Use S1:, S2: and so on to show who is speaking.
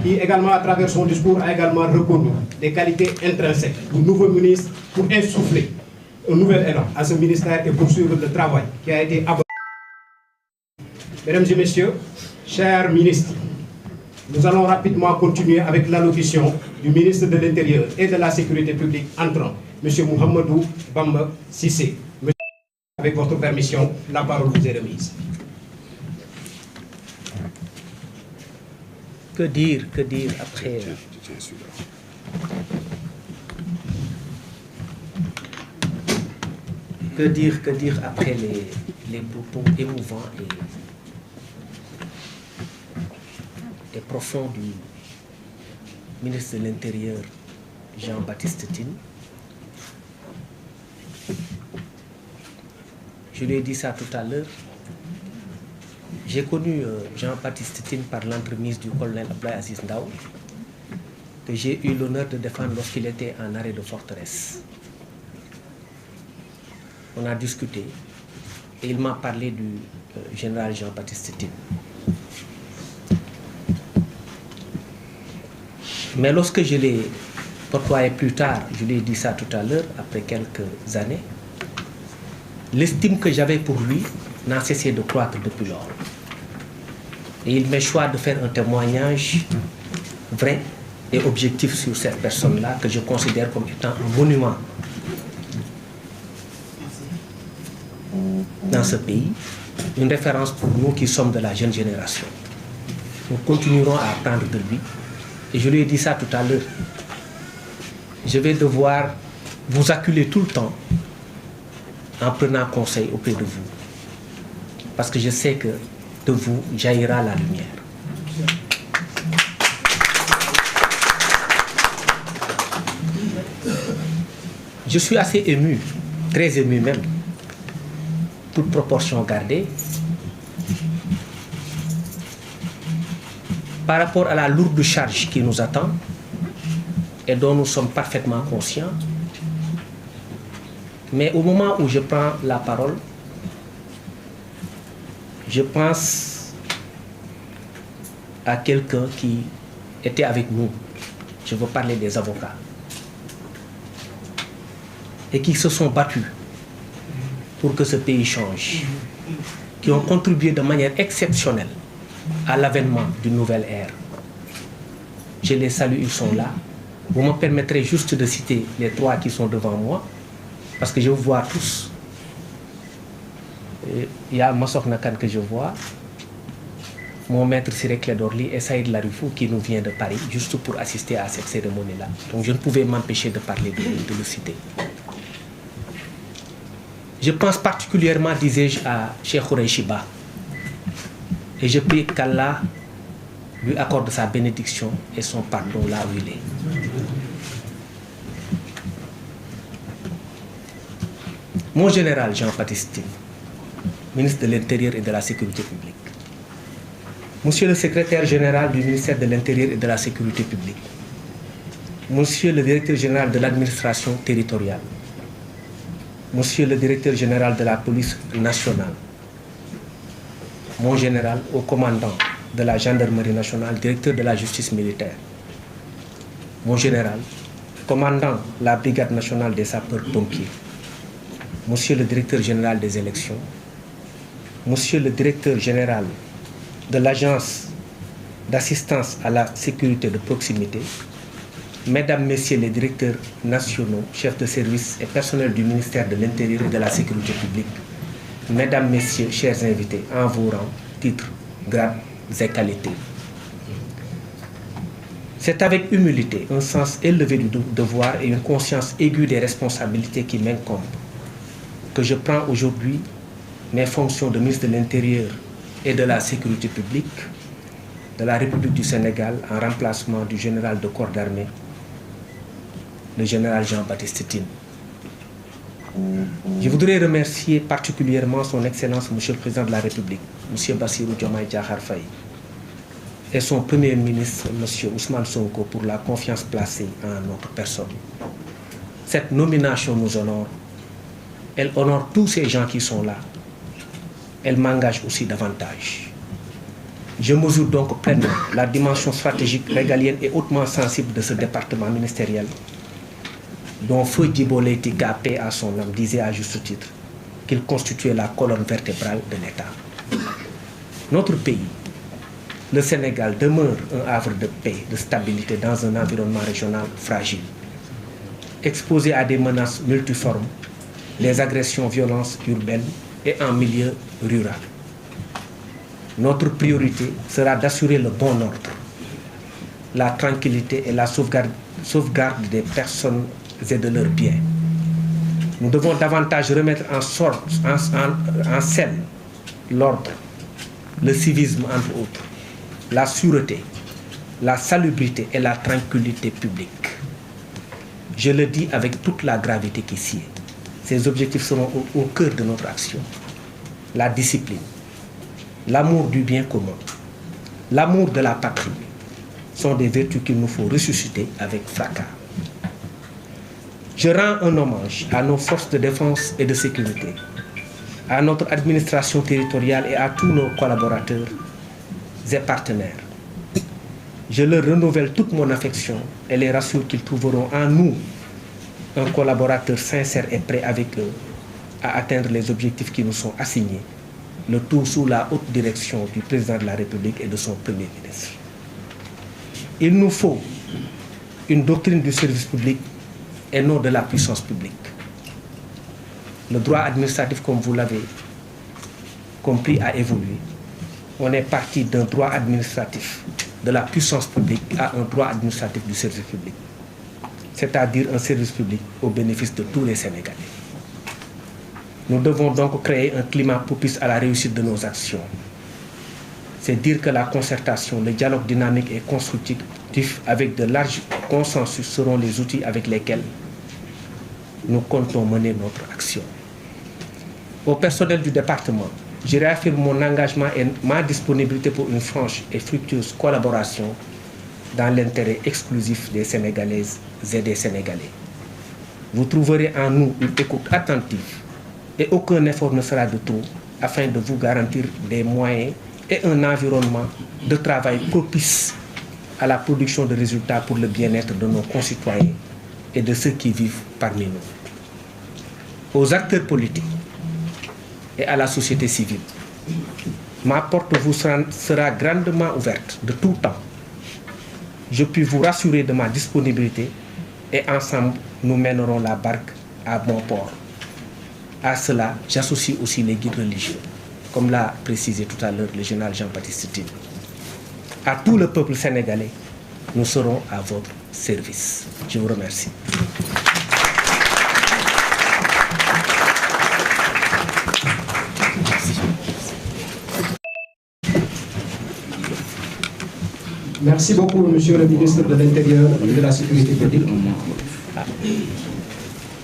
S1: qui également à travers son discours a également reconnu des qualités intrinsèques du nouveau ministre pour insuffler un nouvel élan à ce ministère et poursuivre le travail qui a été abordé. Mesdames et messieurs, chers ministres, nous allons rapidement continuer avec l'allocution du ministre de l'Intérieur et de la Sécurité publique entrant, M. Mouhamadou Bamba Cissé. Avec votre permission, la parole vous est remise.
S2: Que dire après Que dire après les propos émouvants et profonds du ministre de l'Intérieur, Jean-Baptiste Tine. Je lui ai dit ça tout à l'heure. J'ai connu Jean-Baptiste Tine par l'entremise du colonel Abdoulaye Aziz Ndao, que j'ai eu l'honneur de défendre lorsqu'il était en arrêt de forteresse. On a discuté et il m'a parlé du général Jean-Baptiste Tine. Mais lorsque je l'ai côtoyé plus tard, je lui ai dit ça tout à l'heure, après quelques années, l'estime que j'avais pour lui n'a cessé de croître depuis lors. Et il m'est choix de faire un témoignage vrai et objectif sur cette personne-là que je considère comme étant un monument dans ce pays, une référence pour nous qui sommes de la jeune génération. Nous continuerons à apprendre de lui. Et je lui ai dit ça tout à l'heure. Je vais devoir vous acculer tout le temps en prenant conseil auprès de vous. Parce que je sais que de vous jaillira la lumière. Je suis assez ému, très ému même, toute proportion gardée, par rapport à la lourde charge qui nous attend et dont nous sommes parfaitement conscients. Mais au moment où je prends la parole, je pense à quelqu'un qui était avec nous. Je veux parler des avocats. Et qui se sont battus pour que ce pays change. Qui ont contribué de manière exceptionnelle à l'avènement d'une nouvelle ère. Je les salue, ils sont là. Vous me permettrez juste de citer les trois qui sont devant moi, parce que je vous vois tous. Il y a Massok Nakan que je vois, mon maître Siré Clédorli et Saïd Larifou qui nous vient de Paris, juste pour assister à cette cérémonie-là. Donc je ne pouvais m'empêcher de parler de le citer. Je pense particulièrement, disais-je, à Cheikh Khoureyshiba. Et je prie qu'Allah lui accorde sa bénédiction et son pardon là où il est. Mon général Jean-Baptiste Tine, ministre de l'Intérieur et de la Sécurité publique. Monsieur le secrétaire général du ministère de l'Intérieur et de la Sécurité publique. Monsieur le directeur général de l'administration territoriale. Monsieur le directeur général de la police nationale. Mon général au commandant de la gendarmerie nationale, directeur de la justice militaire. Mon général, commandant la brigade nationale des sapeurs-pompiers. Monsieur le directeur général des élections. Monsieur le directeur général de l'agence d'assistance à la sécurité de proximité. Mesdames, Messieurs les directeurs nationaux, chefs de service et personnels du ministère de l'Intérieur et de la Sécurité publique. Mesdames, Messieurs, chers invités, en vos rangs, titres, grades et qualités. C'est avec humilité, un sens élevé du devoir et une conscience aiguë des responsabilités qui m'incombent que je prends aujourd'hui mes fonctions de ministre de l'Intérieur et de la Sécurité publique de la République du Sénégal en remplacement du général de corps d'armée, le général Jean-Baptiste Tine. Je voudrais remercier particulièrement son Excellence, Monsieur le Président de la République, Monsieur Bassirou Diomaye Diakhar Faye, et son Premier ministre, Monsieur Ousmane Sonko, pour la confiance placée en notre personne. Cette nomination nous honore. Elle honore tous ces gens qui sont là. Elle m'engage aussi davantage. Je mesure donc pleinement la dimension stratégique, régalienne et hautement sensible de ce département ministériel, dont Feu Djibo Leyti Ka, paix à son âme, disait à juste titre qu'il constituait la colonne vertébrale de l'État. Notre pays, le Sénégal, demeure un havre de paix, de stabilité dans un environnement régional fragile, exposé à des menaces multiformes, des agressions, violences urbaines et en milieu rural. Notre priorité sera d'assurer le bon ordre, la tranquillité et la sauvegarde des personnes et de leurs biens. Nous devons davantage remettre en scène l'ordre, le civisme entre autres, la sûreté, la salubrité et la tranquillité publique. Je le dis avec toute la gravité qui s'y est. Ces objectifs seront au cœur de notre action. La discipline, l'amour du bien commun, l'amour de la patrie sont des vertus qu'il nous faut ressusciter avec fracas. Je rends un hommage à nos forces de défense et de sécurité, à notre administration territoriale et à tous nos collaborateurs et partenaires. Je leur renouvelle toute mon affection et les rassure qu'ils trouveront en nous un collaborateur sincère et prêt avec eux à atteindre les objectifs qui nous sont assignés, le tout sous la haute direction du président de la République et de son Premier ministre. Il nous faut une doctrine du service public et non de la puissance publique. Le droit administratif, comme vous l'avez compris, a évolué. On est parti d'un droit administratif de la puissance publique à un droit administratif du service public, c'est-à-dire un service public au bénéfice de tous les Sénégalais. Nous devons donc créer un climat propice à la réussite de nos actions. C'est dire que la concertation, le dialogue dynamique et constructif avec de larges consensus seront les outils avec lesquels nous comptons mener notre action. Au personnel du département, je réaffirme mon engagement et ma disponibilité pour une franche et fructueuse collaboration dans l'intérêt exclusif des Sénégalaises et des Sénégalais. Vous trouverez en nous une écoute attentive et aucun effort ne sera de trop afin de vous garantir des moyens et un environnement de travail propice à la production de résultats pour le bien-être de nos concitoyens et de ceux qui vivent parmi nous. Aux acteurs politiques et à la société civile, ma porte vous sera grandement ouverte de tout temps. Je puis vous rassurer de ma disponibilité et ensemble, nous mènerons la barque à bon port. À cela, j'associe aussi les guides religieux, comme l'a précisé tout à l'heure le général Jean-Baptiste Tine. À tout le peuple sénégalais, nous serons à votre service. Je vous remercie.
S1: Merci beaucoup, monsieur le ministre de l'Intérieur et de la Sécurité publique.